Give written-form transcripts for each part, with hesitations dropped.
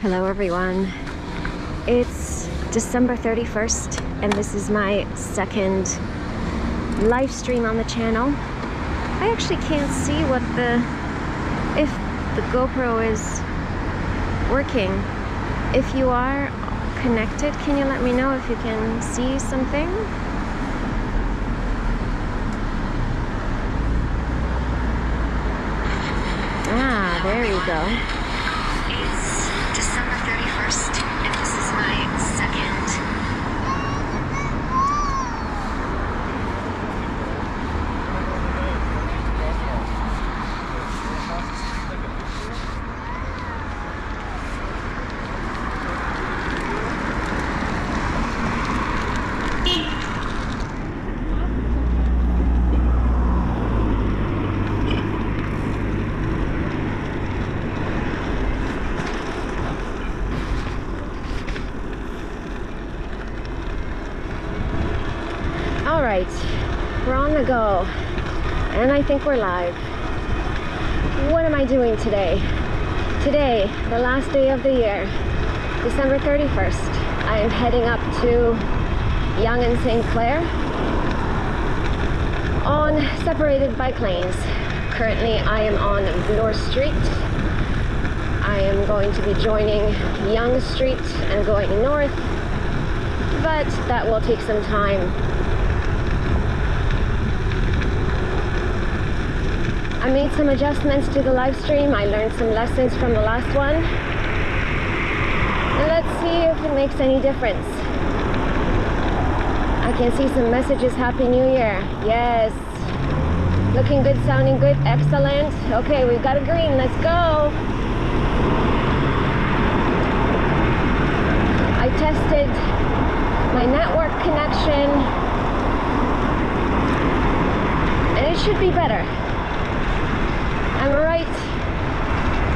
Hello everyone. It's December 31st and this is my second live stream on the channel. I actually can't see if the GoPro is working. If you are connected, can you let me know if you can see something? Ah, there we go. It's December 31st, and this is my second. Alright, we're on the go, and I think we're live. What am I doing today? Today, the last day of the year, December 31st, I am heading up to Yonge and St. Clair on separated bike lanes. Currently, I am on Bloor Street. I am going to be joining Yonge Street and going north, but that will take some time. I made some adjustments to the live stream. I learned some lessons from the last one. And let's see if it makes any difference. I can see some messages. Happy New Year. Yes. Looking good, sounding good. Excellent. Okay, we've got a green. Let's go. I tested my network connection, and it should be better. I'm right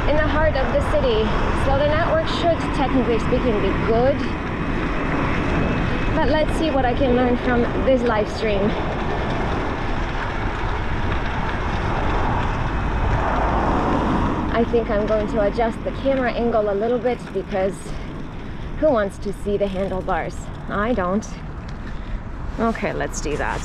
in the heart of the city, so the network should, technically speaking, be good. But let's see what I can learn from this live stream. I think I'm going to adjust the camera angle a little bit because who wants to see the handlebars? I don't. Okay, let's do that.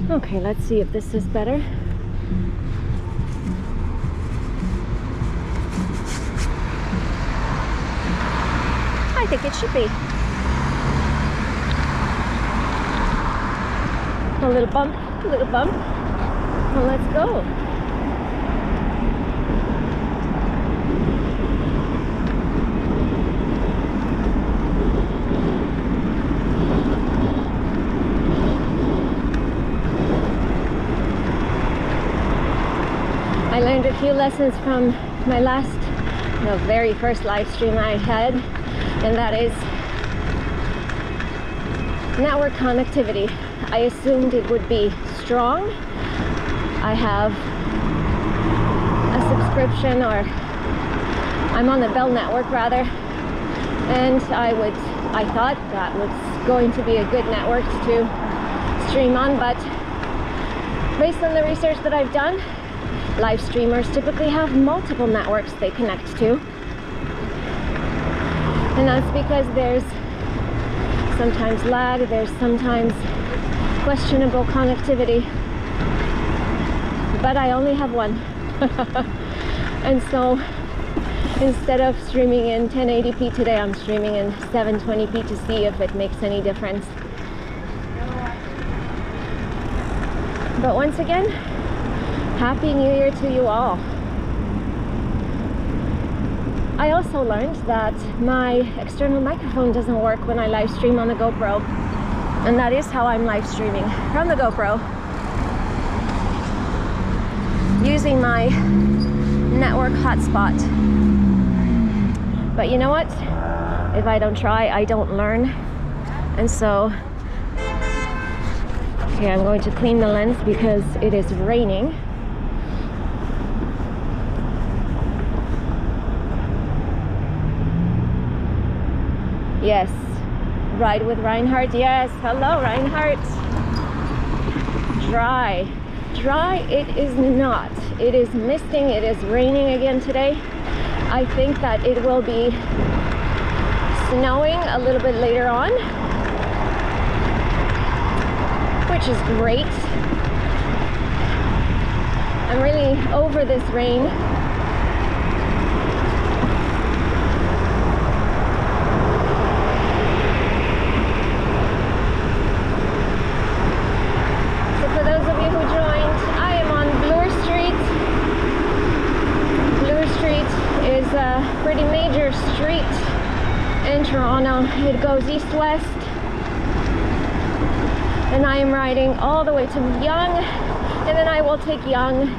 Okay, let's see if this is better. I think it should be. A little bump, a little bump. Well, let's go. I learned a few lessons from my very first live stream I had, and that is network connectivity. I assumed it would be strong. I have a subscription, or I'm on the Bell network rather, and I thought that was going to be a good network to stream on, but based on the research that I've done, live streamers typically have multiple networks they connect to. And that's because there's sometimes lag, there's sometimes questionable connectivity. But I only have one. And so instead of streaming in 1080p today, I'm streaming in 720p to see if it makes any difference. But once again, Happy New Year to you all. I also learned that my external microphone doesn't work when I live stream on the GoPro. And that is how I'm live streaming from the GoPro, using my network hotspot. But you know what? If I don't try, I don't learn. And so, okay, I'm going to clean the lens because it is raining. Yes, ride with Reinhardt. Yes, hello Reinhardt. Dry. Dry it is not. It is misting, it is raining again today. I think that it will be snowing a little bit later on, which is great. I'm really over this rain. So for those of you who joined, I am on Bloor Street. Bloor Street is a pretty major street in Toronto. It goes east-west. And I am riding all the way to Yonge, and then I will take Yonge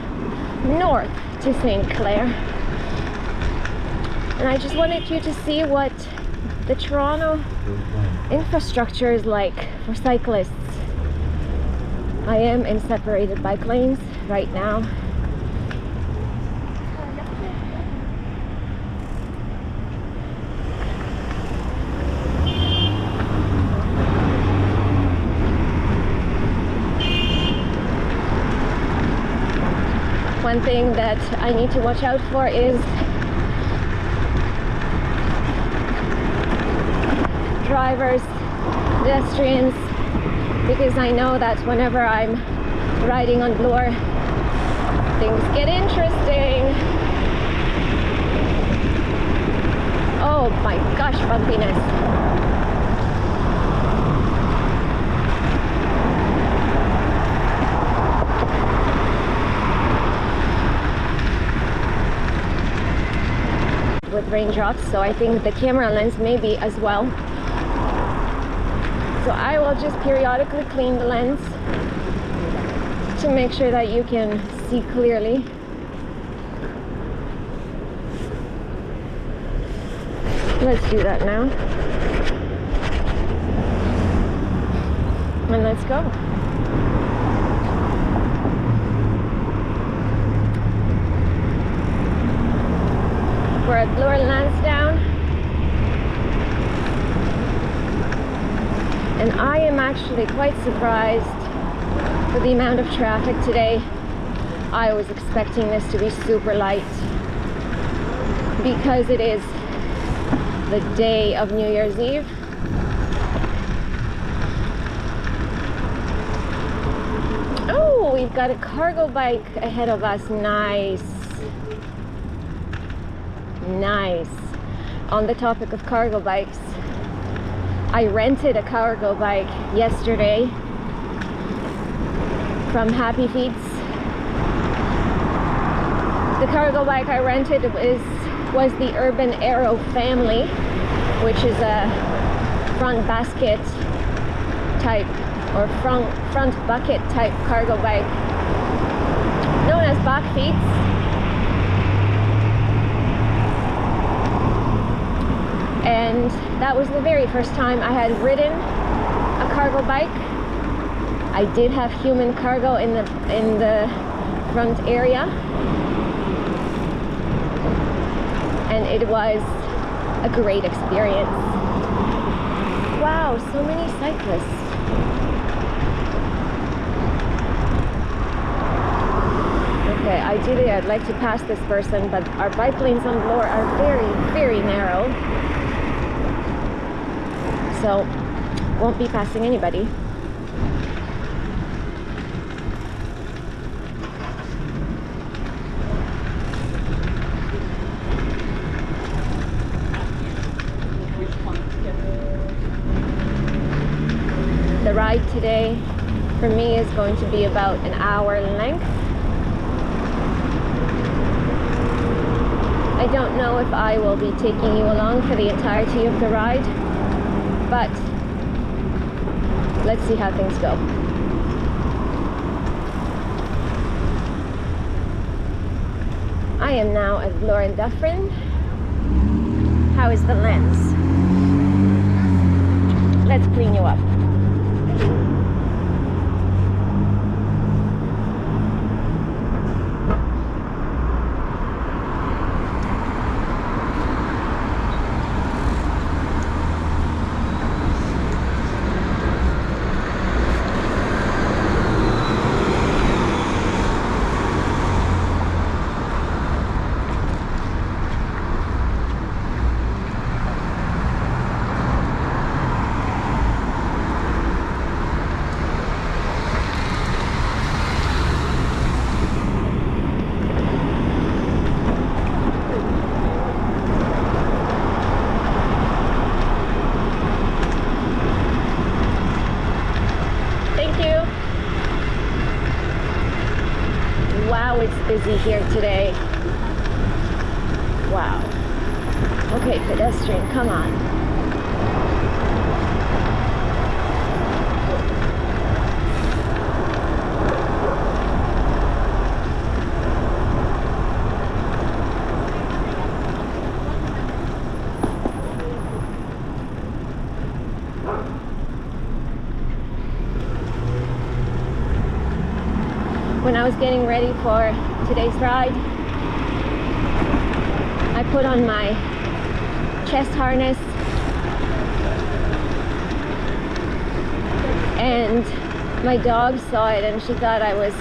north to St. Clair. And I just wanted you to see what the Toronto infrastructure is like for cyclists. I am in separated bike lanes right now. One thing that I need to watch out for is drivers, pedestrians, because I know that whenever I'm riding on Bloor, things get interesting. Oh my gosh, bumpiness. With raindrops, so I think the camera lens may be as well. So I will just periodically clean the lens to make sure that you can see clearly. Let's do that now. And let's go. We're at Bloor Lansdowne, and I am actually quite surprised for the amount of traffic today. I was expecting this to be super light because it is the day of New Year's Eve. Oh, we've got a cargo bike ahead of us. Nice. Nice. On the topic of cargo bikes, I rented a cargo bike yesterday from Happy Feet. The cargo bike I rented was the Urban Aero family, which is a front basket type or front bucket type cargo bike known as back feet. And that was the very first time I had ridden a cargo bike. I did have human cargo in the front area, and it was a great experience. Wow, so many cyclists. Okay, ideally I'd like to pass this person, but our bike lanes on Bloor are very, very narrow. So, won't be passing anybody. The ride today for me is going to be about an hour length. I don't know if I will be taking you along for the entirety of the ride, but let's see how things go. I am now at Bloor and Dufferin. How is the lens? Let's clean you up. busy here today. Wow. Okay, pedestrian, come on. When I was getting ready for today's ride, I put on my chest harness and my dog saw it and she thought I was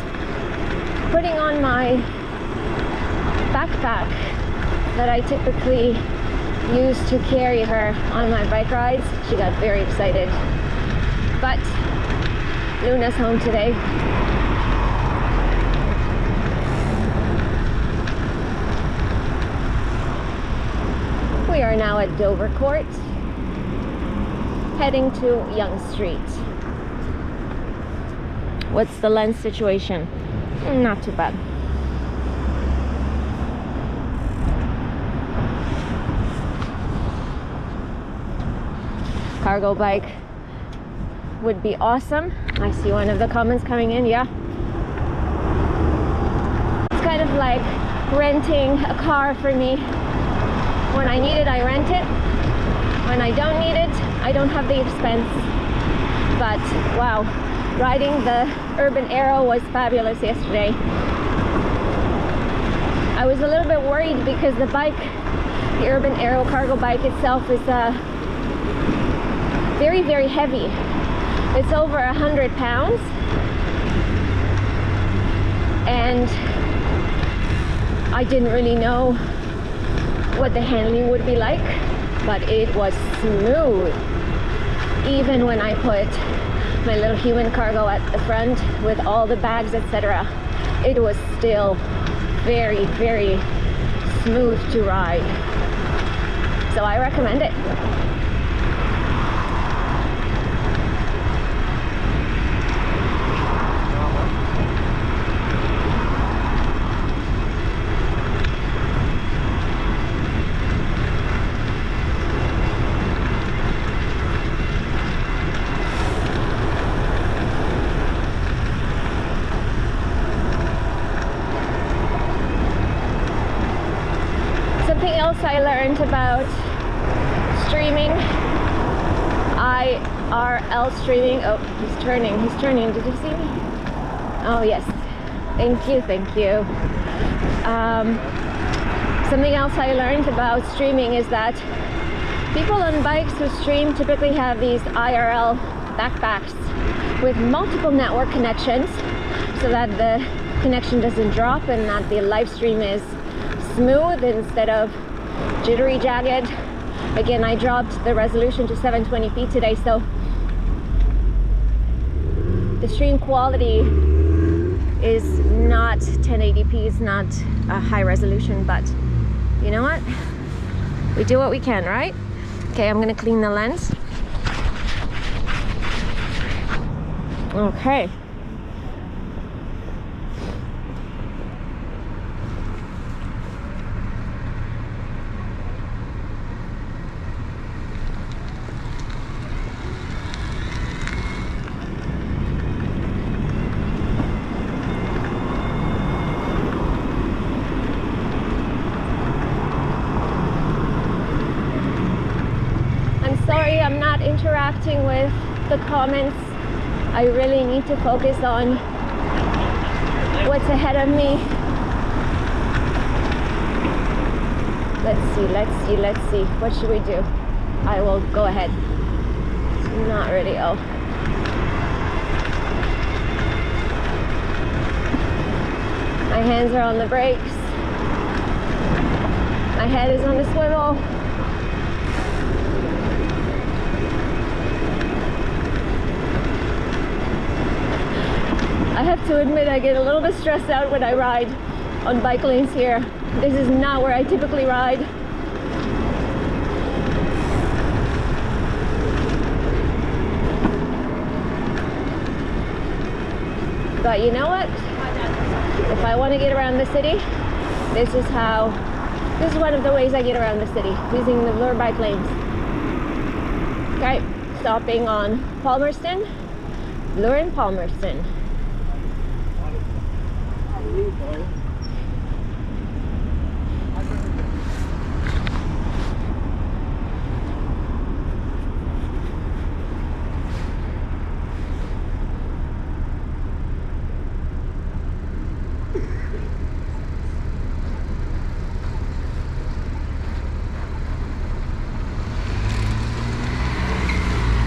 putting on my backpack that I typically use to carry her on my bike rides. She got very excited. But Luna's home today. We are now at Dover Court, heading to Yonge Street. What's the lens situation? Not too bad. Cargo bike would be awesome. I see one of the comments coming in, yeah. It's kind of like renting a car for me. When I need it, I rent it. When I don't need it, I don't have the expense. But wow, riding the Urban Arrow was fabulous yesterday. I was a little bit worried because the bike, the Urban Arrow cargo bike itself is very, very heavy. It's over 100 pounds. And I didn't really know what the handling would be like, but it was smooth. Even when I put my little human cargo at the front with all the bags, etc., it was still very, very smooth to ride. So I recommend it. Something else I learned about streaming, IRL streaming. Oh, he's turning, did you see me? Oh yes, thank you. Something else I learned about streaming is that people on bikes who stream typically have these IRL backpacks with multiple network connections so that the connection doesn't drop and that the live stream is smooth instead of jittery, jagged. Again, I dropped the resolution to 720p today, so the stream quality is not 1080p, it's not a high resolution, but you know what? We do what we can, right? Okay, I'm gonna clean the lens. Okay. I'm not interacting with the comments. I really need to focus on what's ahead of me. Let's see. What should we do? I will go ahead. Not really. Oh. My hands are on the brakes. My head is on the swivel. I have to admit, I get a little bit stressed out when I ride on bike lanes here. This is not where I typically ride. But you know what? If I want to get around the city, this is one of the ways I get around the city, using the Bloor bike lanes. Okay, stopping on Palmerston, Bloor and Palmerston.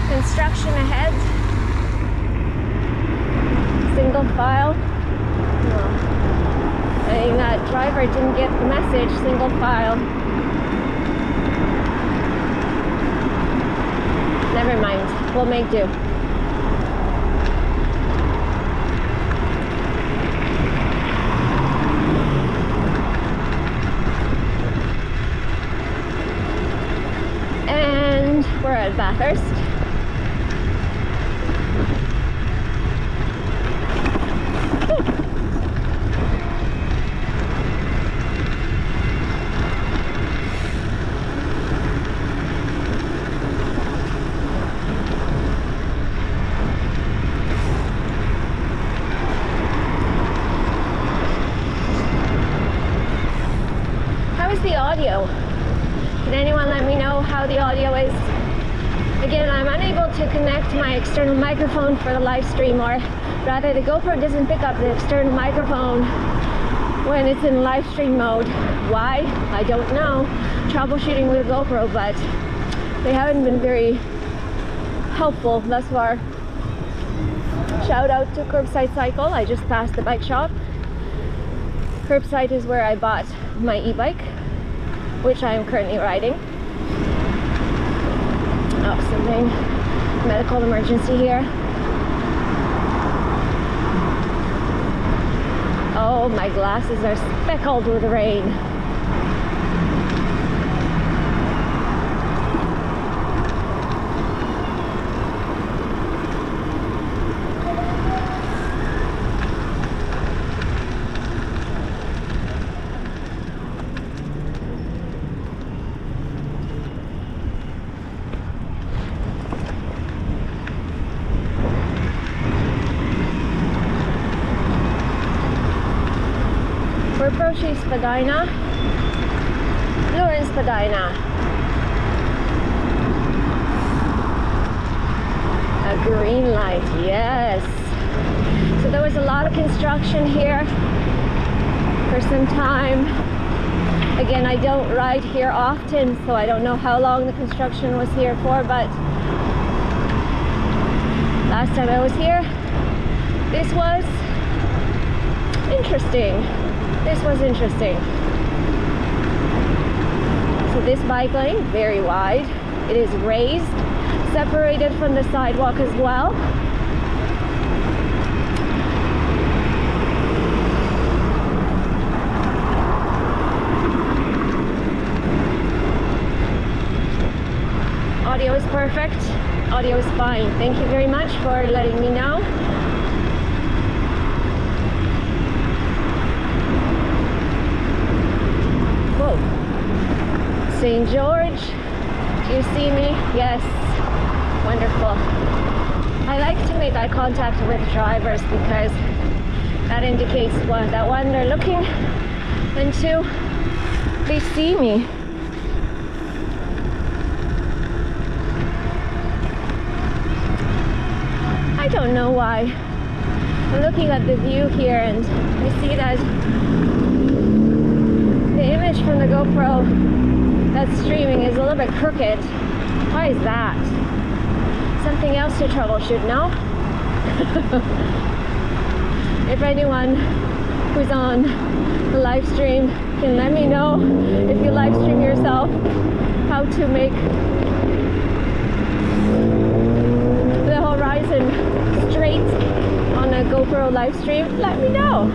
Construction ahead. Single file. I think that driver didn't get the message. Single file. Never mind. We'll make do. And we're at Bathurst. The audio. Can anyone let me know how the audio is? Again, I'm unable to connect my external microphone for the live stream, or rather the GoPro doesn't pick up the external microphone when it's in live stream mode. Why? I don't know. Troubleshooting with GoPro, but they haven't been very helpful thus far. Shout out to Curbside Cycle. I just passed the bike shop. Curbside is where I bought my e-bike, which I am currently riding. Oh, something. Medical emergency here. Oh, my glasses are speckled with rain. We're approaching Spadina, Bloor and Spadina. A green light, yes. So there was a lot of construction here for some time. Again, I don't ride here often, so I don't know how long the construction was here for, but last time I was here, this was interesting. This was interesting. So this bike lane, very wide. It is raised, separated from the sidewalk as well. Audio is perfect. Audio is fine. Thank you very much for letting me know. St. George, do you see me? Yes, wonderful. I like to make eye contact with drivers because that indicates that one, they're looking, and two, they see me. I don't know why. I'm looking at the view here and I see that the image from the GoPro that's streaming is a little bit crooked. Why is that? Something else to troubleshoot, no? If anyone who's on the live stream can let me know, if you live stream yourself, how to make the horizon straight on a GoPro live stream, let me know.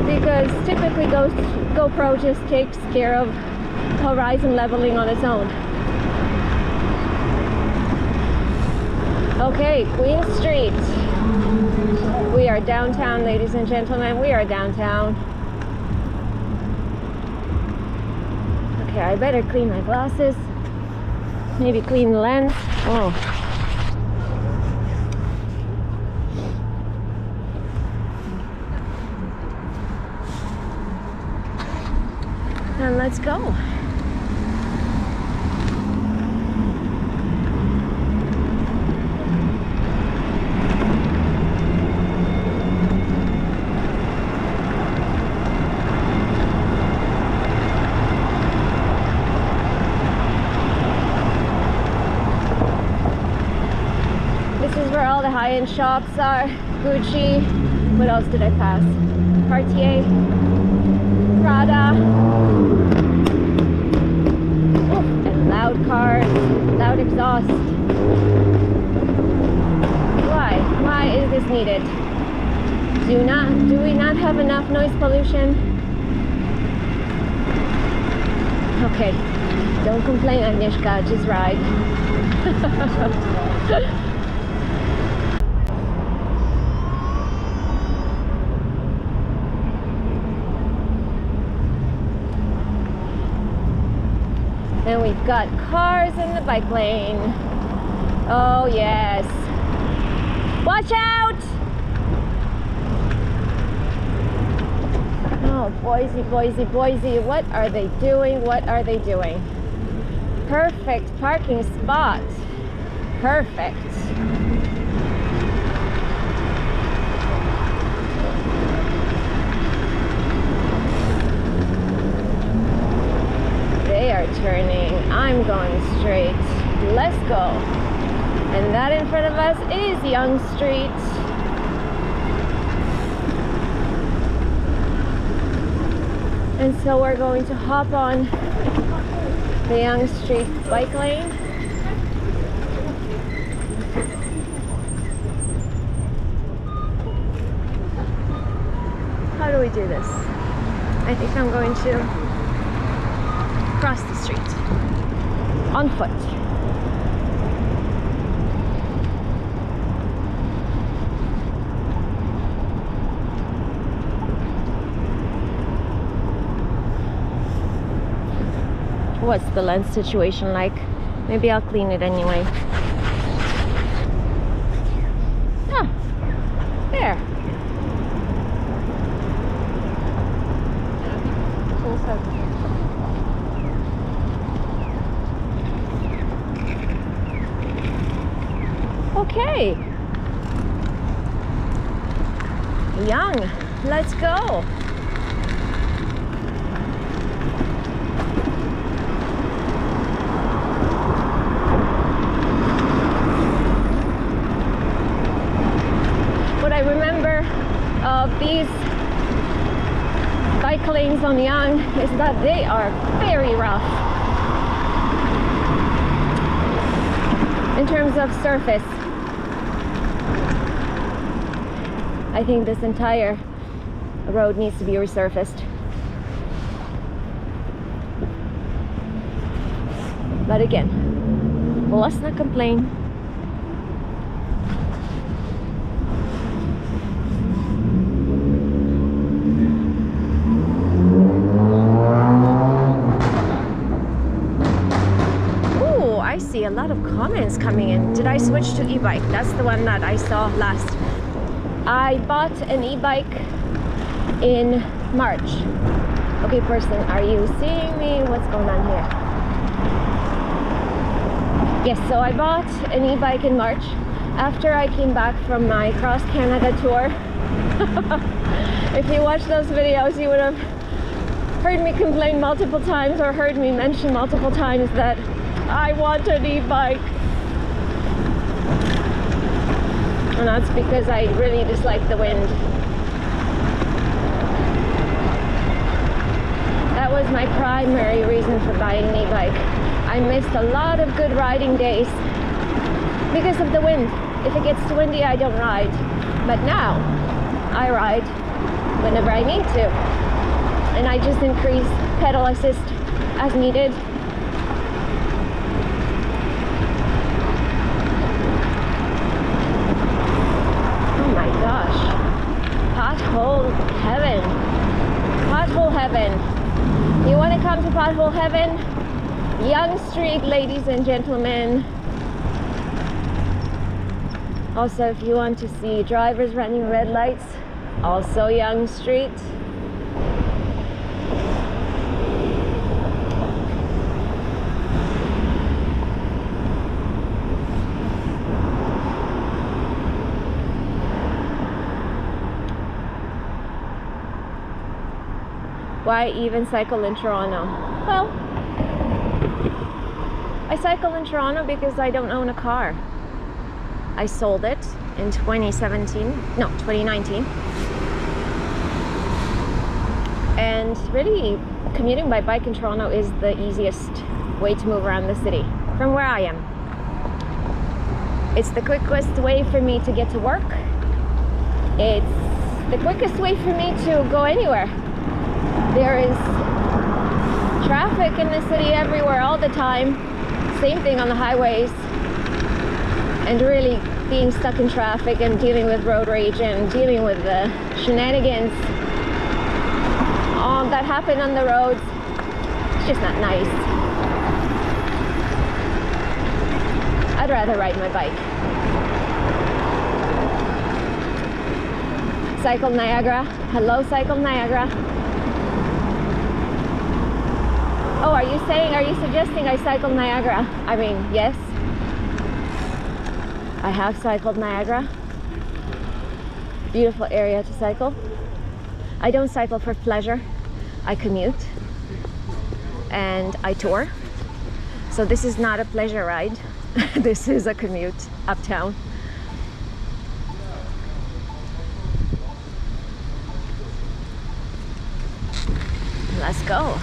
Because typically GoPro just takes care of horizon leveling on its own. Okay, Queen Street. We are downtown, ladies and gentlemen. We are downtown. Okay, I better clean my glasses. Maybe clean the lens. Oh. And let's go. This is where all the high-end shops are. Gucci. What else did I pass? Cartier. Prada. Oh, and loud cars. Loud exhaust. Why? Why is this needed? Do we not have enough noise pollution? Okay. Don't complain, Agnieszka. Just ride. And we've got cars in the bike lane. Oh yes. Watch out! Oh, Boise, Boise, Boise. What are they doing? What are they doing? Perfect parking spot. Perfect. They are turning. I'm going straight. Let's go. And that in front of us is Yonge Street. And so we're going to hop on the Yonge Street bike lane. How do we do this? I think I'm going to cross the street on foot. What's the lens situation like? Maybe I'll clean it anyway. Ah, there. Okay. Yonge, let's go. What I remember of these bike lanes on Yonge is that they are very rough in terms of surface. I think this entire road needs to be resurfaced. But again, let's not complain. Ooh, I see a lot of comments coming in. Did I switch to e-bike? That's the one that I saw last. I bought an e-bike in March. Okay, person, are you seeing me? What's going on here? Yes, so I bought an e-bike in March after I came back from my Cross Canada tour. If you watched those videos, you would have heard me complain multiple times or heard me mention multiple times that I want an e-bike. And that's because I really dislike the wind. That was my primary reason for buying an e-bike. I missed a lot of good riding days because of the wind. If it gets too windy, I don't ride. But now, I ride whenever I need to. And I just increase pedal assist as needed. Oh my gosh. Pothole heaven. Pothole heaven. You want to come to pothole heaven? Yonge Street, ladies and gentlemen. Also, if you want to see drivers running red lights, also Yonge Street. Why even cycle in Toronto? Well, I cycle in Toronto because I don't own a car. I sold it in 2019. And really, commuting by bike in Toronto is the easiest way to move around the city from where I am. It's the quickest way for me to get to work. It's the quickest way for me to go anywhere. There is traffic in the city everywhere all the time. Same thing on the highways. And really being stuck in traffic and dealing with road rage and dealing with the shenanigans that happen on the roads, it's just not nice. I'd rather ride my bike. Cycle Niagara. Hello, Cycle Niagara. Oh, are you suggesting I cycle Niagara? I mean, yes. I have cycled Niagara. Beautiful area to cycle. I don't cycle for pleasure. I commute and I tour. So this is not a pleasure ride. This is a commute uptown. Let's go.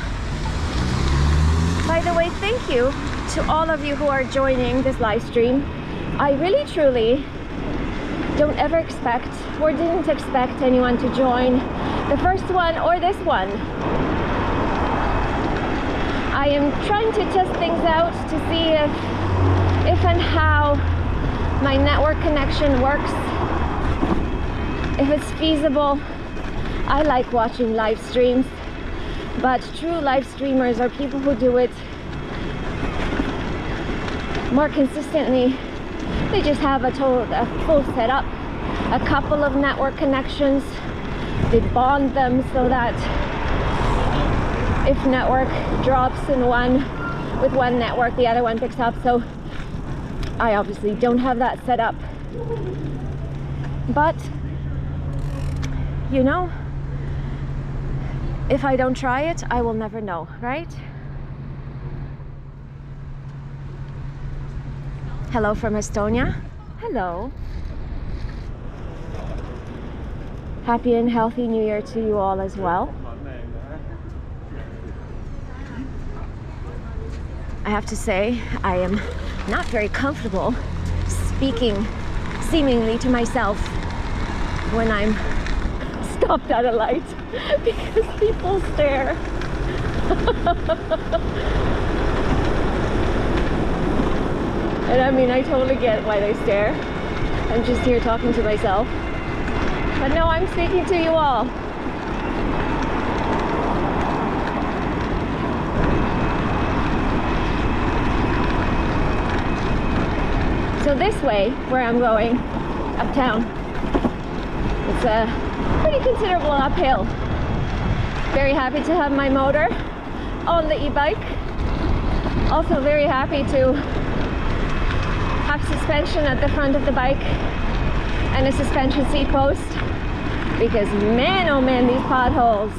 By the way, thank you to all of you who are joining this live stream. I really truly don't ever expect or didn't expect anyone to join the first one or this one. I am trying to test things out to see if and how my network connection works, if it's feasible. I like watching live streams, but true live streamers are people who do it more consistently. They just have a full setup, a couple of network connections. They bond them so that if network drops with one network, the other one picks up. So I obviously don't have that set up, but you know, if I don't try it, I will never know, right? Hello from Estonia. Hello. Happy and healthy New Year to you all as well. I have to say, I am not very comfortable speaking seemingly to myself when I'm stopped at a light because people stare. And I mean, I totally get why they stare. I'm just here talking to myself. But no, I'm speaking to you all. So this way, where I'm going, uptown, it's a pretty considerable uphill. Very happy to have my motor on the e-bike. Also very happy to have suspension at the front of the bike and a suspension seat post, because man oh man, these potholes.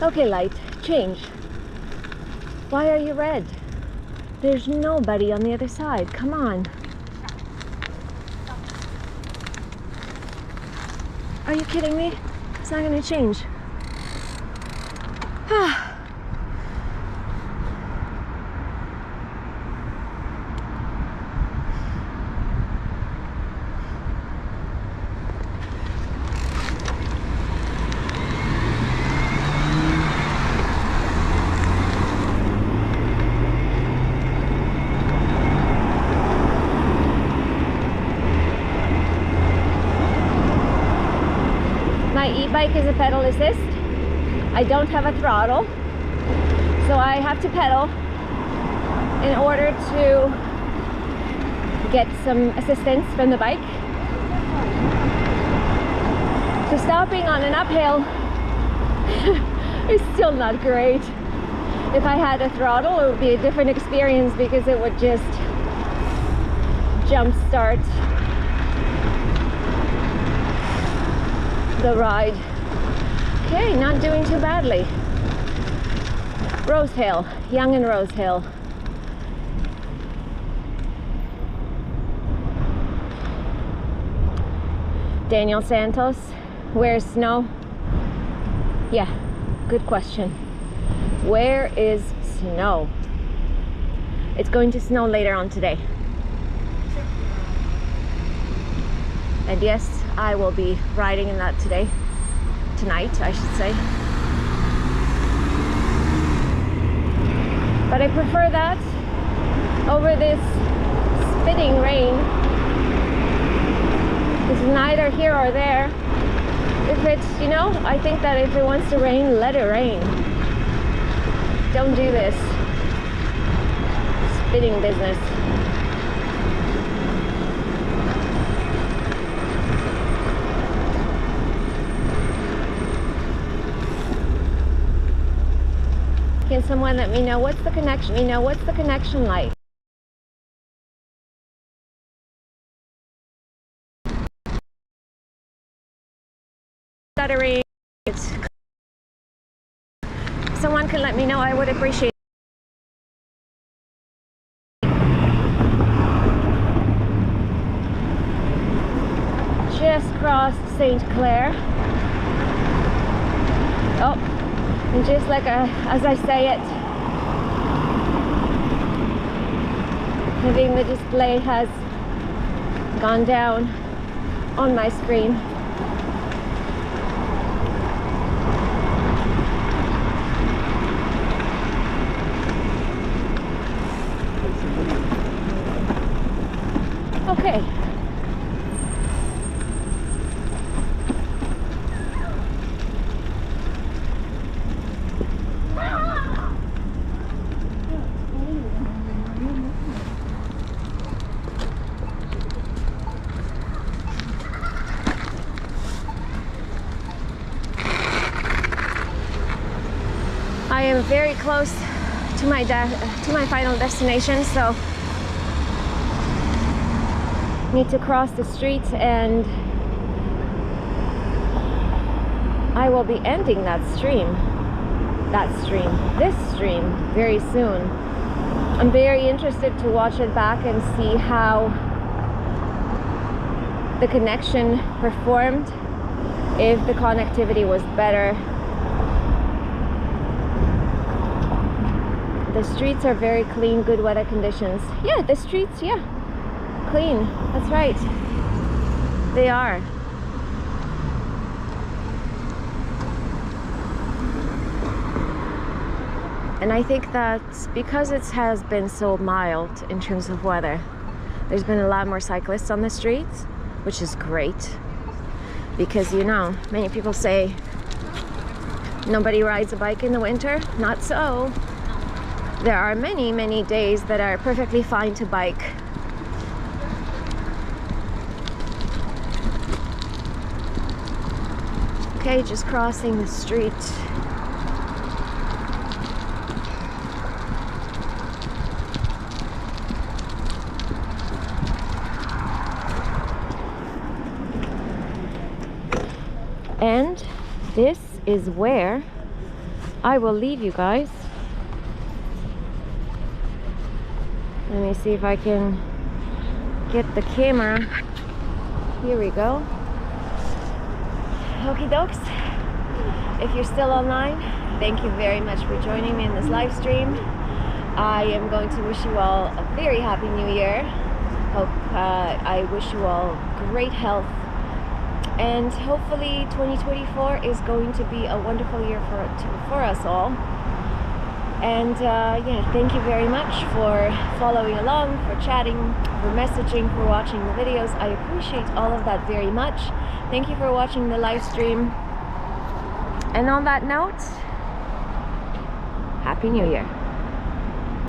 Okay, light, change. Why are you red? There's nobody on the other side. Come on. Are you kidding me? It's not going to change. My e-bike is a pedal assist. I don't have a throttle, so I have to pedal in order to get some assistance from the bike. So stopping on an uphill is still not great. If I had a throttle, it would be a different experience because it would just jump start the ride. Okay, not doing too badly. Rose Hill, Yonge and Rose Hill. Daniel Santos, where's snow? Yeah, good question. Where is snow? It's going to snow later on today. And yes, I will be riding in that today. Tonight, I should say. But I prefer that over this spitting rain. It's neither here or there. If it's, you know, I think that if it wants to rain, let it rain. Don't do this spitting business. Can someone let me know what's the connection? You know, what's the connection like? Stuttering. Someone can let me know. I would appreciate it. Just crossed St. Clair. Oh. And just like as I say it, having the display has gone down on my screen. Okay. I am very close to my final destination, so need to cross the street and I will be ending this stream very soon. I'm very interested to watch it back and see how the connection performed, if the connectivity was better. The streets are very clean, good weather conditions. Yeah, the streets, yeah, clean. That's right. They are. And I think that because it has been so mild in terms of weather, there's been a lot more cyclists on the streets, which is great. Because, you know, many people say nobody rides a bike in the winter. Not so. There are many, many days that are perfectly fine to bike. Okay, just crossing the street. And this is where I will leave you guys. Let me see if I can get the camera. Here we go. Okie dokes. If you're still online, thank you very much for joining me in this live stream. I am going to wish you all a very happy new year. I wish you all great health, and hopefully 2024 is going to be a wonderful year for us all. And yeah, thank you very much for following along, for chatting, for messaging, for watching the videos. I appreciate all of that very much. Thank you for watching the live stream. And on that note, Happy New Year.